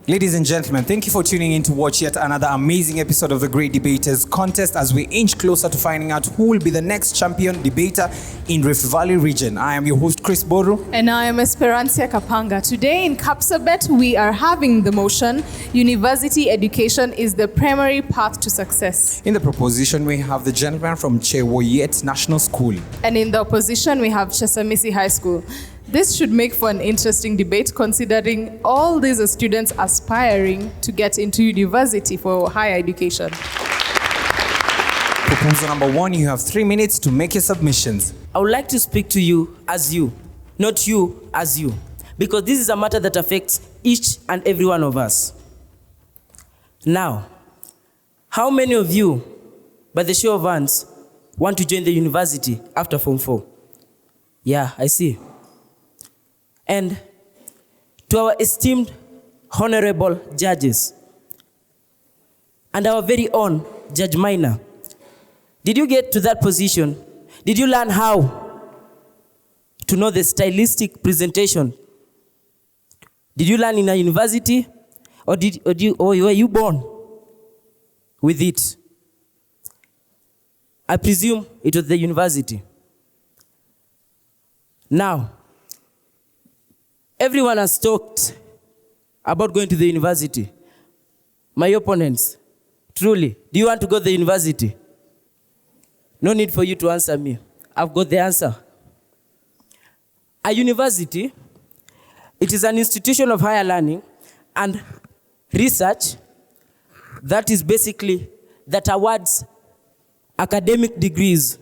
Ladies and gentlemen, thank you for tuning in to watch yet another amazing episode of the Great Debaters Contest as we inch closer to finding out who will be the next champion debater in Rift Valley region. I am your host, Chris Boru. And I am Esperancia Kapanga. Today in Kapsabet, we are having the motion, University education is the primary path to success. In the proposition, we have the gentleman from Chewoyet National School. And in the opposition, we have Chesamisi High School. This should make for an interesting debate considering all these are students aspiring to get into university for higher education. Proposal number 1, you have 3 minutes to make your submissions. I would like to speak to you as you, not you as you, because this is a matter that affects each and every one of us. Now, how many of you, by the show of hands, want to join the university after Form 4? Yeah, I see. And to our esteemed, honorable judges, and our very own Judge Minor, did you get to that position? Did you learn how to know the stylistic presentation? Did you learn in a university, or were you born with it? I presume it was the university. Now, everyone has talked about going to the university. My opponents, truly, do you want to go to the university? No need for you to answer me. I've got the answer. A university, it is an institution of higher learning and research that awards academic degrees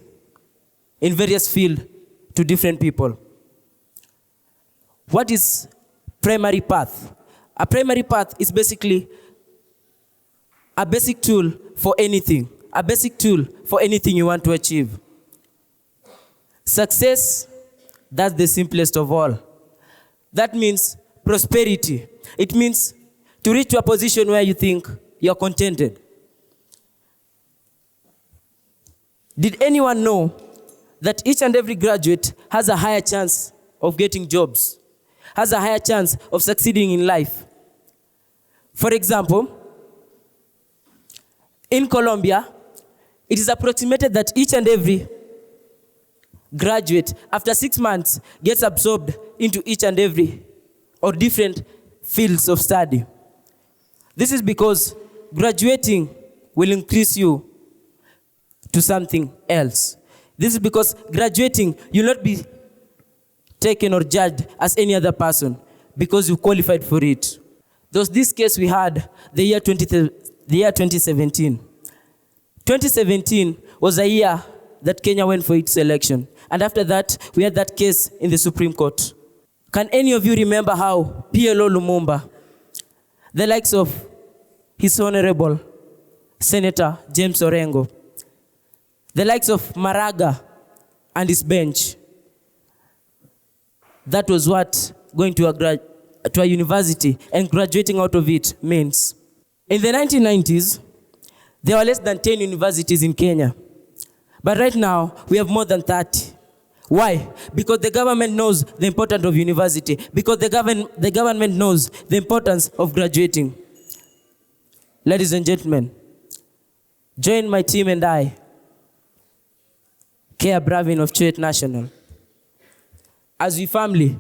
in various fields to different people. What is primary path? A primary path is basically a basic tool for anything. A basic tool for anything you want to achieve. Success, that's the simplest of all. That means prosperity. It means to reach to a position where you think you're contented. Did anyone know that each and every graduate has a higher chance of getting jobs? Has a higher chance of succeeding in life? For example, in Colombia, it is approximated that each and every graduate, after 6 months, gets absorbed into each and every or different fields of study. This is because graduating will increase you to something else. This is because graduating, you'll not be taken or judged as any other person because you qualified for it. There was this case we had the year 2017. 2017 was a year that Kenya went for its election. And after that, we had that case in the Supreme Court. Can any of you remember how PLO Lumumba, the likes of His Honorable Senator James Orengo, the likes of Maraga and his bench, that was what going to a university and graduating out of it means. In the 1990s, there were less than 10 universities in Kenya. But right now, we have more than 30. Why? Because the government knows the importance of university. Because the government knows the importance of graduating. Ladies and gentlemen, join my team and I, Kea Bravin of Chewoyet National, as we firmly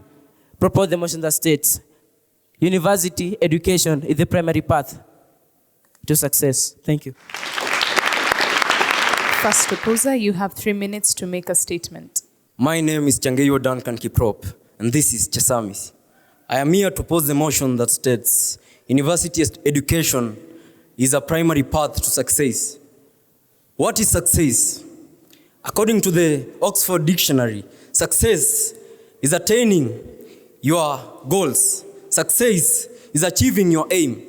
propose the motion that states, university education is the primary path to success. Thank you. First proposer, you have 3 minutes to make a statement. My name is Chewoyet Duncan Kiprop, and this is Chesamisi. I am here to pose the motion that states, university education is a primary path to success. What is success? According to the Oxford Dictionary, success is attaining your goals. Success is achieving your aim.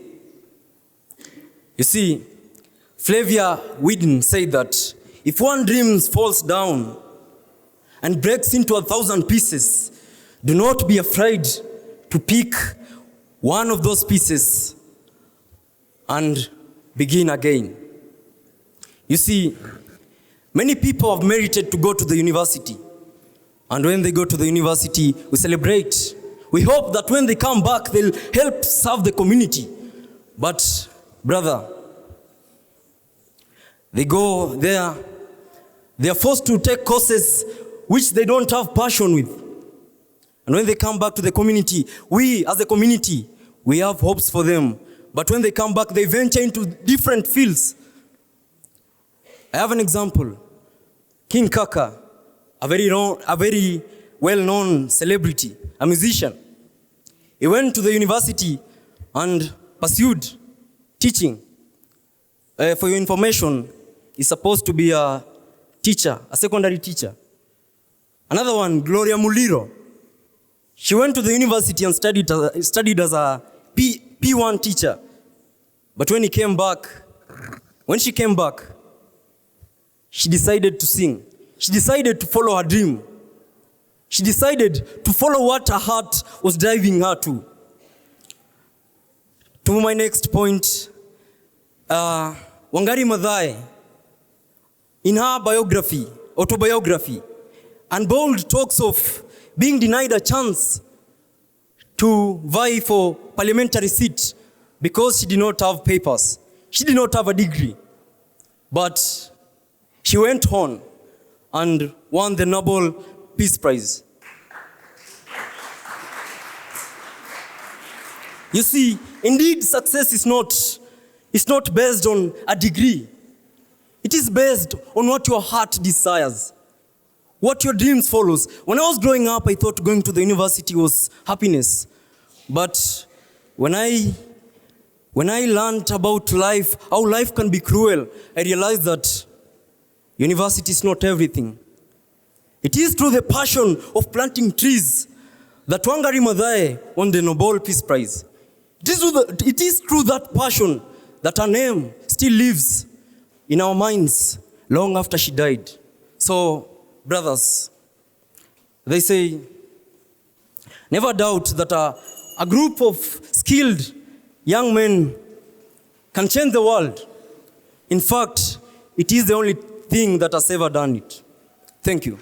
You see, Flavia Whedon said that if one dream falls down and breaks into 1,000 pieces, do not be afraid to pick one of those pieces and begin again. You see, many people have merited to go to the university. And when they go to the university, we celebrate. We hope that when they come back, they'll help serve the community. But, brother, they go there, they are forced to take courses which they don't have passion with. And when they come back to the community, we as a community, we have hopes for them. But when they come back, they venture into different fields. I have an example. King Kaka, a very well-known celebrity, a musician. He went to the university and pursued teaching. For your information, he's supposed to be a teacher, a secondary teacher. Another one, Gloria Muliro. She went to the university and studied as a P1 teacher. But when she came back, she decided to sing. She decided to follow her dream. She decided to follow what her heart was driving her to. To my next point, Wangari Maathai, in her autobiography, Unbold talks of being denied a chance to vie for parliamentary seat because she did not have papers. She did not have a degree. But she went on and won the Nobel Peace Prize. You see, indeed, success is not based on a degree. It is based on what your heart desires, what your dreams follows. When I was growing up, I thought going to the university was happiness. But when I learned about life, how life can be cruel, I realized that university is not everything. It is through the passion of planting trees that Wangari Maathai won the Nobel Peace Prize. It is through that passion that her name still lives in our minds long after she died. So, brothers, they say, never doubt that a group of skilled young men can change the world. In fact, it is the only thing that has ever done it. Thank you.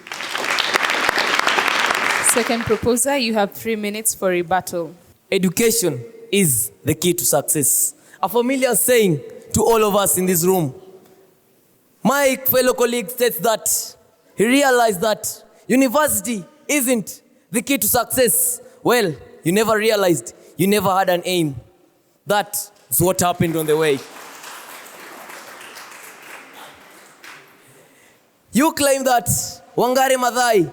Second proposer, you have 3 minutes for rebuttal. Education is the key to success. A familiar saying to all of us in this room. My fellow colleague states that he realized that university isn't the key to success. Well, you never realized. You never had an aim. That's what happened on the way. You claim that Wangari Maathai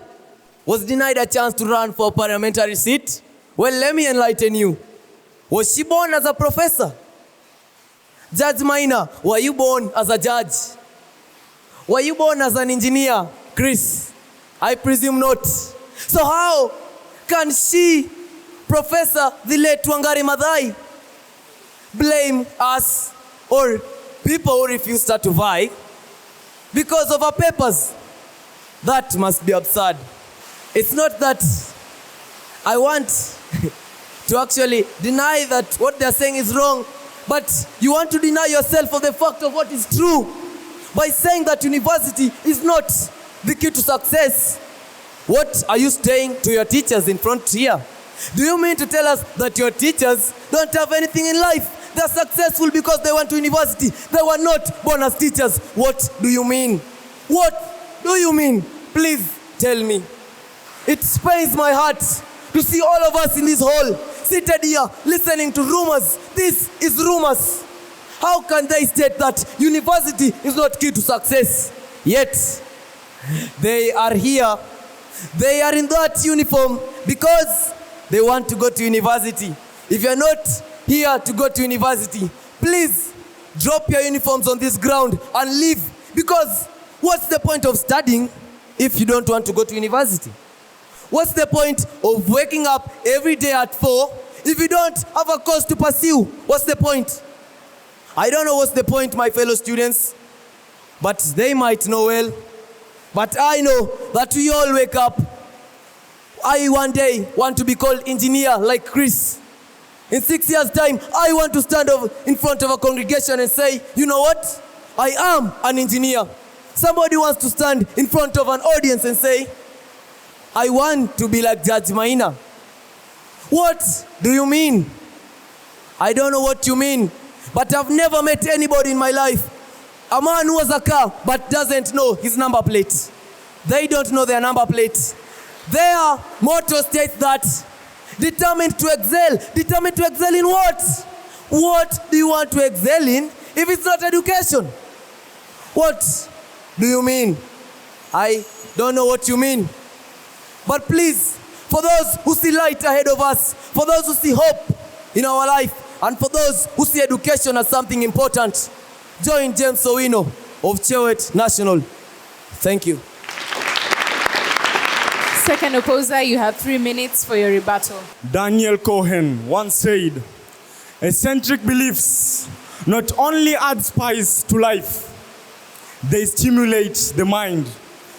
was denied a chance to run for a parliamentary seat. Well, let me enlighten you. Was she born as a professor? Judge Maina, were you born as a judge? Were you born as an engineer, Chris? I presume not. So how can she, Professor the late Wangari Maathai, blame us or people who refused her to vie because of her papers? That must be absurd. It's not that I want to actually deny that what they're saying is wrong, but you want to deny yourself of the fact of what is true by saying that university is not the key to success. What are you saying to your teachers in front here? Do you mean to tell us that your teachers don't have anything in life? They're successful because they went to university. They were not born as teachers. What do you mean? What do you mean? Please tell me. It pains my heart to see all of us in this hall seated here listening to rumors. This is rumors. How can they state that university is not key to success? Yet, they are here. They are in that uniform because they want to go to university. If you're not here to go to university, please drop your uniforms on this ground and leave. Because what's the point of studying if you don't want to go to university? What's the point of waking up every day at 4 if you don't have a cause to pursue? What's the point? I don't know what's the point, my fellow students, but they might know well. But I know that we all wake up. I one day want to be called engineer like Chris. In 6 years' time, I want to stand in front of a congregation and say, you know what? I am an engineer. Somebody wants to stand in front of an audience and say, I want to be like Judge Maina. What do you mean? I don't know what you mean. But I've never met anybody in my life, a man who has a car but doesn't know his number plate. They don't know their number plate. Their motto states that determined to excel. Determined to excel in what? What do you want to excel in if it's not education? What do you mean? I don't know what you mean. But please, for those who see light ahead of us, for those who see hope in our life, and for those who see education as something important, join James Owino of Chewoyet National. Thank you. Second opposer, you have 3 minutes for your rebuttal. Daniel Cohen once said, eccentric beliefs not only add spice to life, they stimulate the mind.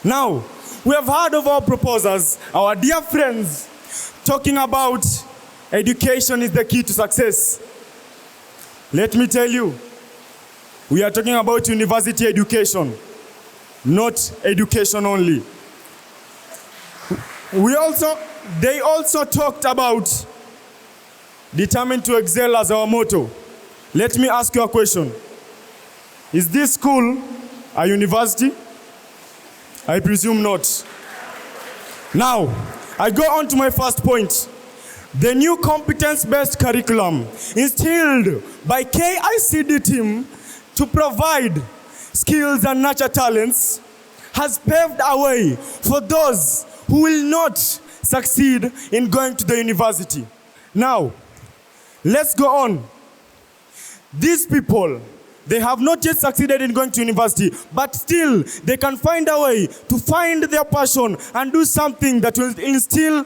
Now, we have heard of our proposers, our dear friends, talking about education is the key to success. Let me tell you, we are talking about university education, not education only. They also talked about determined to excel as our motto. Let me ask you a question. Is this school a university? I presume not. Now, I go on to my first point. The new competence-based curriculum instilled by KICD team to provide skills and nurture talents has paved a way for those who will not succeed in going to the university. Now, let's go on. These people, they have not yet succeeded in going to university, but still they can find a way to find their passion and do something that will instill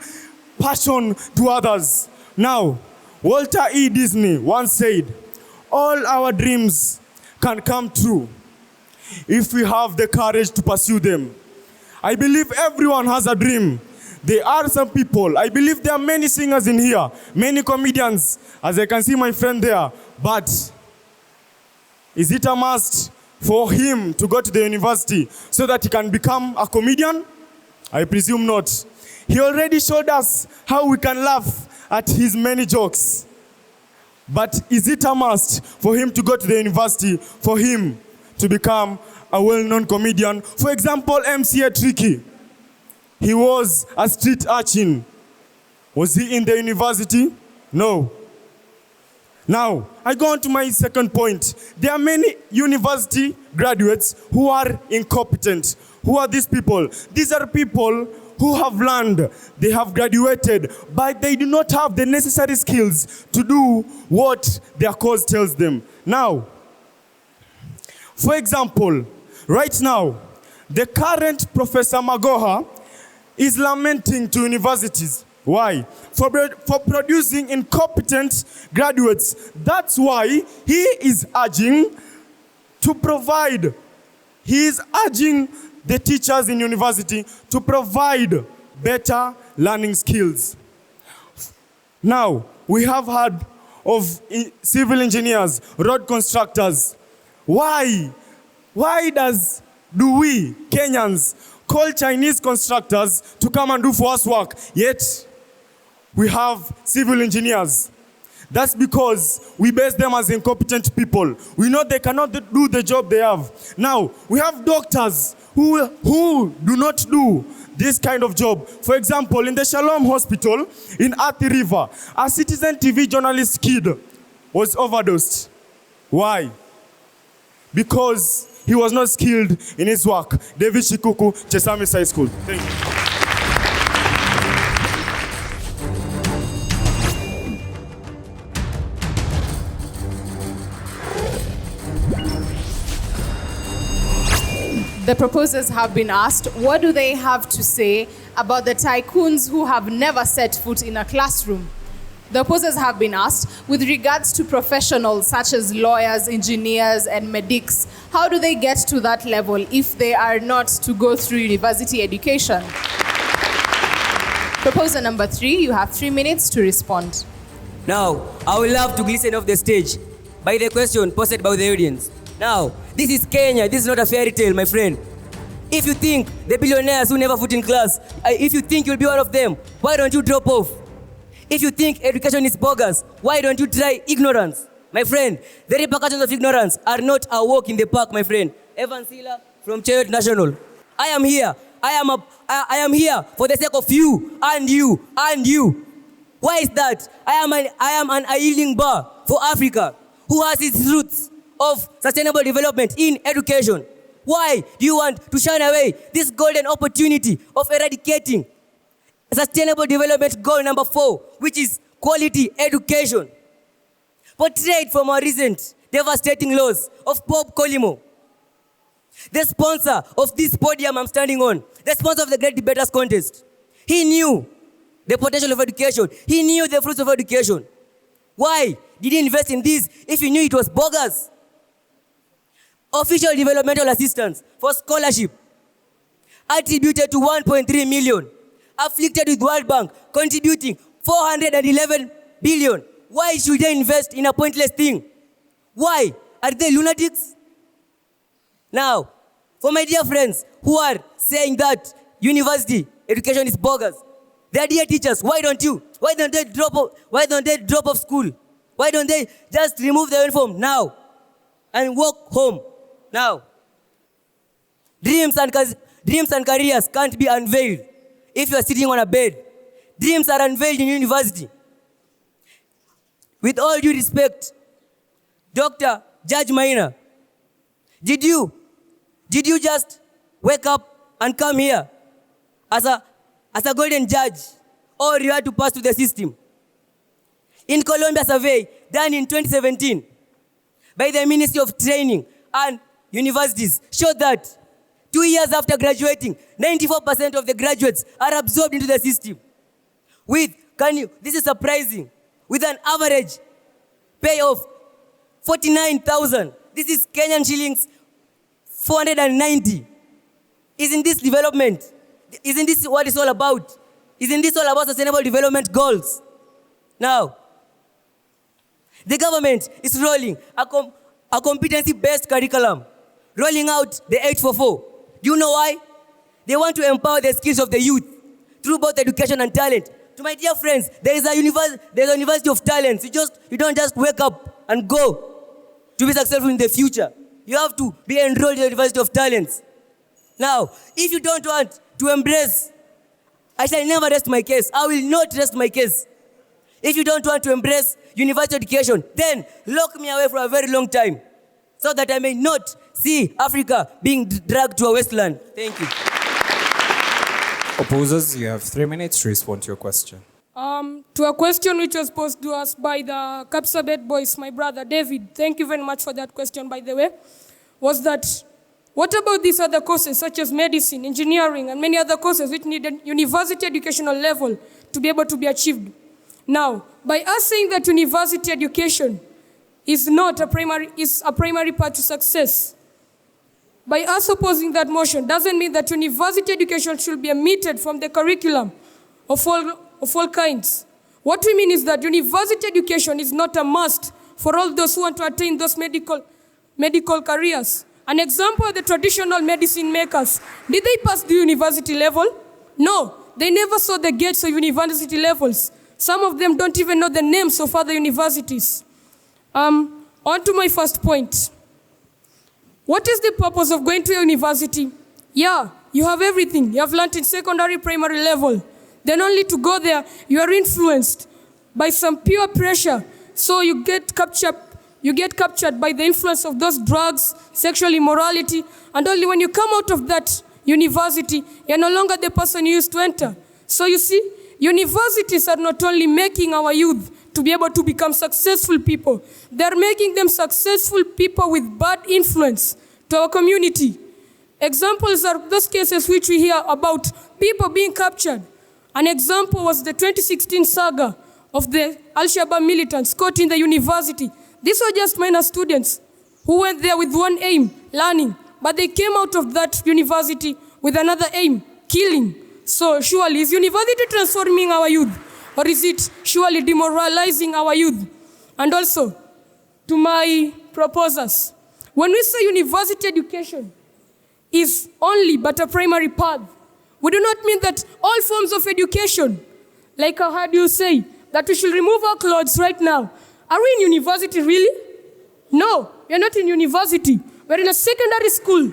passion to others. Now, Walter E. Disney once said, all our dreams can come true if we have the courage to pursue them. I believe everyone has a dream. There are some people, I believe there are many singers in here, many comedians, as I can see my friend there, but is it a must for him to go to the university so that he can become a comedian? I presume not. He already showed us how we can laugh at his many jokes. But is it a must for him to go to the university for him to become a well-known comedian? For example, MCA Tricky. He was a street urchin. Was he in the university? No. Now, I go on to my second point. There are many university graduates who are incompetent. Who are these people? These are people who have learned, they have graduated, but they do not have the necessary skills to do what their course tells them. Now, for example, right now, the current Professor Magoha is lamenting to universities. Why? For producing incompetent graduates. That's why he is urging to provide, he is urging the teachers in university to provide better learning skills. Now, we have heard of civil engineers, road constructors. Why? Why do we, Kenyans, call Chinese constructors to come and do for us work, yet we have civil engineers? That's because we base them as incompetent people. We know they cannot do the job they have. Now, we have doctors who do not do this kind of job. For example, in the Shalom Hospital in Athi River, a Citizen TV journalist kid was overdosed. Why? Because he was not skilled in his work. David Shikuku, Chesamisi High School. Thank you. The proposers have been asked, what do they have to say about the tycoons who have never set foot in a classroom? The opposers have been asked, with regards to professionals such as lawyers, engineers, and medics, how do they get to that level if they are not to go through university education? Proposer number 3, you have 3 minutes to respond. Now, I would love to listen off the stage by the question posed by the audience. Now, this is Kenya. This is not a fairy tale, my friend. If you think the billionaires who never foot in class, if you think you'll be one of them, why don't you drop off? If you think education is bogus, why don't you try ignorance? My friend, the repercussions of ignorance are not a walk in the park, my friend. Evan Sila from Chewoyet National. I am here. I am here for the sake of you and you and you. Why is that? I am an unyielding bar for Africa who has its roots of sustainable development in education. Why do you want to shine away this golden opportunity of eradicating sustainable development goal number 4, which is quality education, portrayed from our recent devastating laws of Bob Colimo, the sponsor of this podium I'm standing on, the sponsor of the Great Debaters Contest? He knew the potential of education. He knew the fruits of education. Why did he invest in this if he knew it was bogus? Official developmental assistance for scholarship attributed to 1.3 million, afflicted with World Bank contributing 411 billion. Why should they invest in a pointless thing? Why? Are they lunatics? Now, for my dear friends who are saying that university education is bogus, their dear teachers, why don't they drop off school? Why don't they just remove their uniform now and walk home now? Dreams and careers can't be unveiled if you are sitting on a bed. Dreams are unveiled in university. With all due respect, Dr. Judge Maina, did you just wake up and come here as a golden judge, or you had to pass through the system? In Colombia survey done in 2017 by the Ministry of Training and Universities showed that 2 years after graduating, 94% of the graduates are absorbed into the system. This is surprising, with an average pay of 49,000. This is Kenyan shillings 490. Isn't this development? Isn't this what it's all about? Isn't this all about sustainable development goals? Now, the government is rolling a competency-based curriculum, rolling out the 844. Do you know why? They want to empower the skills of the youth through both education and talent. To my dear friends, there's a university of talents. You don't just wake up and go to be successful in the future. You have to be enrolled in the University of Talents. Now, if you don't want to embrace, I shall never rest my case. I will not rest my case. If you don't want to embrace university education, then lock me away for a very long time so that I may not see Africa being dragged to a wasteland. Thank you. Opposers, you have 3 minutes to respond to your question. To a question which was posed to us by the Kapsabet boys, my brother David, thank you very much for that question, by the way, was that what about these other courses such as medicine, engineering, and many other courses which need a university educational level to be able to be achieved? Now, by us saying that university education is a primary path to success, by us opposing that motion doesn't mean that university education should be omitted from the curriculum of all kinds. What we mean is that university education is not a must for all those who want to attain those medical careers. An example are the traditional medicine makers. Did they pass the university level? No, they never saw the gates of university levels. Some of them don't even know the names of other universities. On to my first point. What is the purpose of going to a university? Yeah, you have everything. You have learned in secondary, primary level. Then only to go there, you are influenced by some peer pressure. So you get captured by the influence of those drugs, sexual immorality, and only when you come out of that university, you're no longer the person you used to enter. So you see, universities are not only making our youth to be able to become successful people, they're making them successful people with bad influence to our community. Examples are those cases which we hear about people being captured. An example was the 2016 saga of the Al-Shabaab militants caught in the university. These were just minor students who went there with one aim, learning, but they came out of that university with another aim, killing. So surely, is university transforming our youth, or is it surely demoralizing our youth? And also, to my proposers, when we say university education is only but a primary path, we do not mean that all forms of education, like I heard you say, that we should remove our clothes right now Are we in university really? No, we're not in university. We're in a secondary school.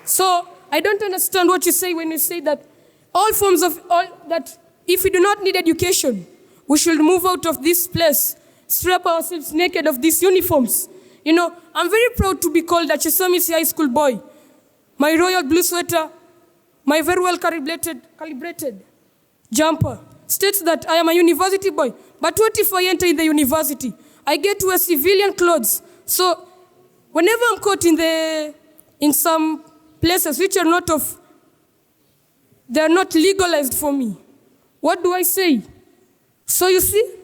So I don't understand what you say when you say that that if we do not need education, we should move out of this place, strip ourselves naked of these uniforms. You know, I'm very proud to be called a Chesamisi high school boy. My royal blue sweater, my very well calibrated jumper states that I am a university boy. But what if I enter in the university? I get to wear civilian clothes. So whenever I'm caught in some places which are they're not legalized for me, what do I say? So you see,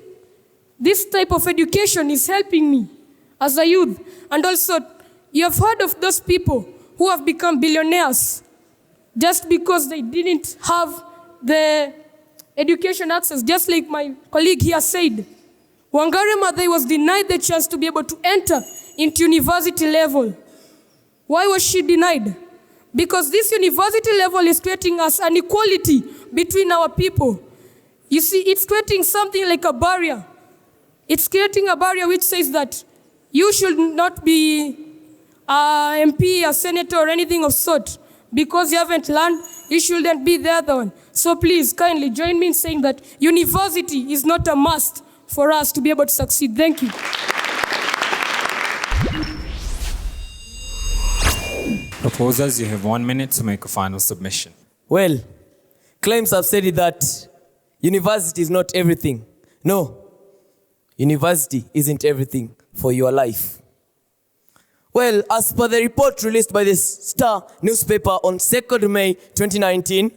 this type of education is helping me as a youth. And also, you have heard of those people who have become billionaires just because they didn't have the education access, just like my colleague here said. Wangari Maathai was denied the chance to be able to enter into university level. Why was she denied? Because this university level is creating us an equality between our people. You see, it's creating something like a barrier. It's creating a barrier which says that you should not be a MP, a senator, or anything of sort. Because you haven't learned, you shouldn't be the other one. So please, kindly join me in saying that university is not a must for us to be able to succeed. Thank you. Proposers, you have 1 minute to make a final submission. Well, claims have said it that university is not everything. No, university isn't everything for your life. Well, as per the report released by the Star newspaper on 2nd May 2019,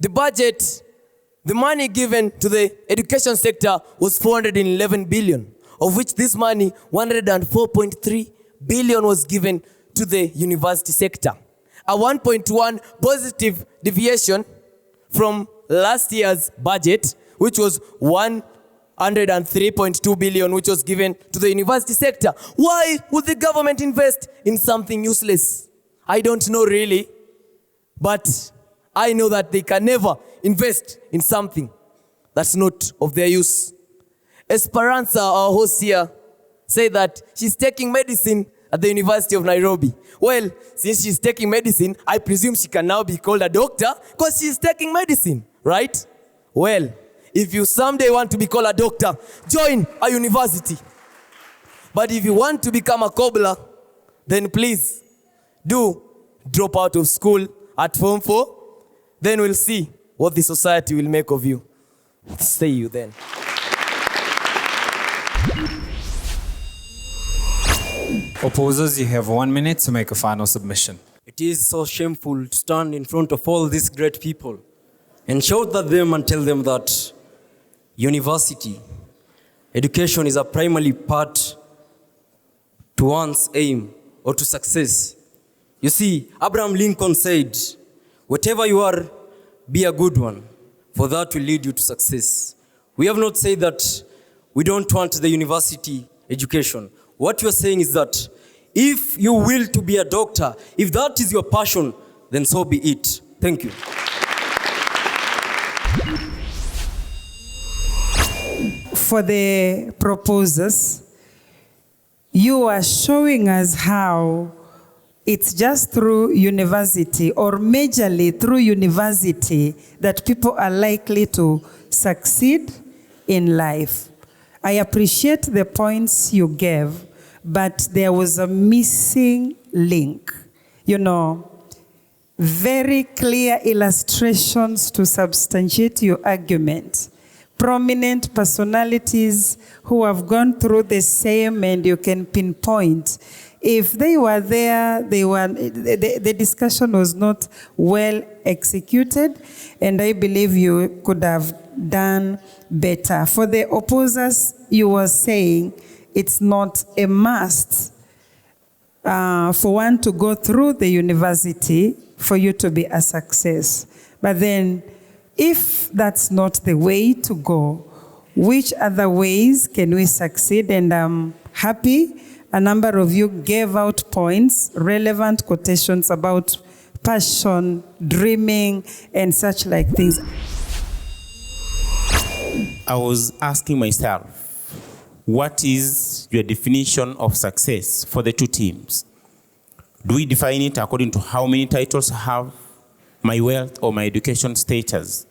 the budget, the money given to the education sector was 411 billion, of which this money, 104.3 billion was given to the university sector. A 1.1 positive deviation from last year's budget, which was 103.2 billion, which was given to the university sector. Why would the government invest in something useless? I don't know really, but I know that they can never invest in something that's not of their use. Esperanza, our host here, said that she's taking medicine at the University of Nairobi. Well, since she's taking medicine, I presume she can now be called a doctor because she's taking medicine, right? Well, if you someday want to be called a doctor, join a university. But if you want to become a cobbler, then please do drop out of school at Form 4. Then we'll see what the society will make of you. See you then. Opposers, you have 1 minute to make a final submission. It is so shameful to stand in front of all these great people and shout at them and tell them that university, education is a primary part to one's aim or to success. You see, Abraham Lincoln said, whatever you are, be a good one, for that will lead you to success. We have not said that we don't want the university education. What you are saying is that if you will to be a doctor, if that is your passion, then so be it. Thank you. For the proposers, you are showing us how it's just through university or majorly through university that people are likely to succeed in life. I appreciate the points you gave, but there was a missing link. You know, very clear illustrations to substantiate your argument. Prominent personalities who have gone through the same, and you can pinpoint. If they were there, the discussion was not well executed, and I believe you could have done better. For the opposers, you were saying it's not a must for one to go through the university for you to be a success. But then, if that's not the way to go, which other ways can we succeed? And I'm happy a number of you gave out points, relevant quotations about passion, dreaming, and such like things. I was asking myself, what is your definition of success for the two teams? Do we define it according to how many titles I have, my wealth, or my education status?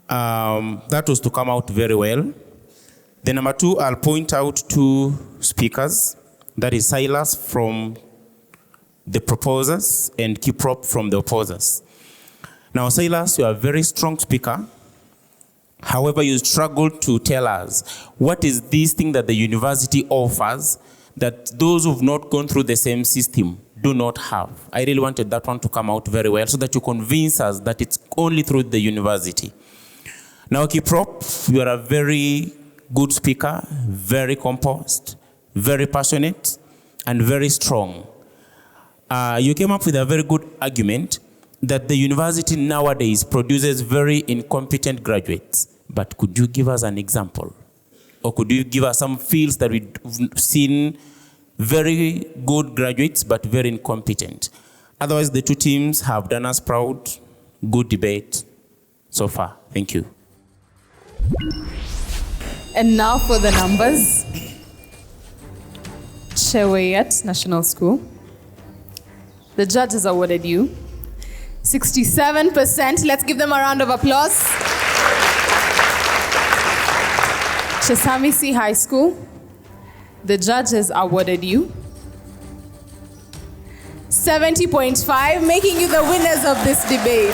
That was to come out very well. Then number two, I'll point out two speakers. That is Silas from the proposers and Kiprop from the opposers. Now, Silas, you are a very strong speaker. However, you struggle to tell us what is this thing that the university offers that those who've not gone through the same system do not have. I really wanted that one to come out very well so that you convince us that it's only through the university. Now, Kiprop, you are a very good speaker, very composed, very passionate, and very strong. You came up with a very good argument that the university nowadays produces very incompetent graduates. But could you give us an example? Or could you give us some fields that we've seen very good graduates but very incompetent? Otherwise, the two teams have done us proud. Good debate so far. Thank you. And now for the numbers. Chewoyet National School. The judges awarded you 67%. Let's give them a round of applause. Chesamisi High School. The judges awarded you 70.5, making you the winners of this debate.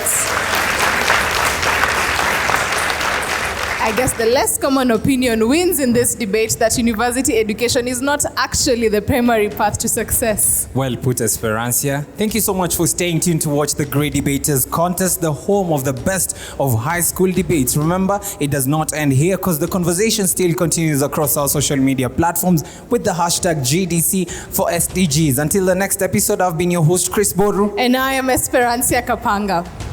I guess the less common opinion wins in this debate that university education is not actually the primary path to success. Well put, Esperancia. Thank you so much for staying tuned to watch the Great Debaters Contest, the home of the best of high school debates. Remember, it does not end here because the conversation still continues across our social media platforms with the hashtag GDC for SDGs. Until the next episode, I've been your host, Chris Boru. And I am Esperancia Kapanga.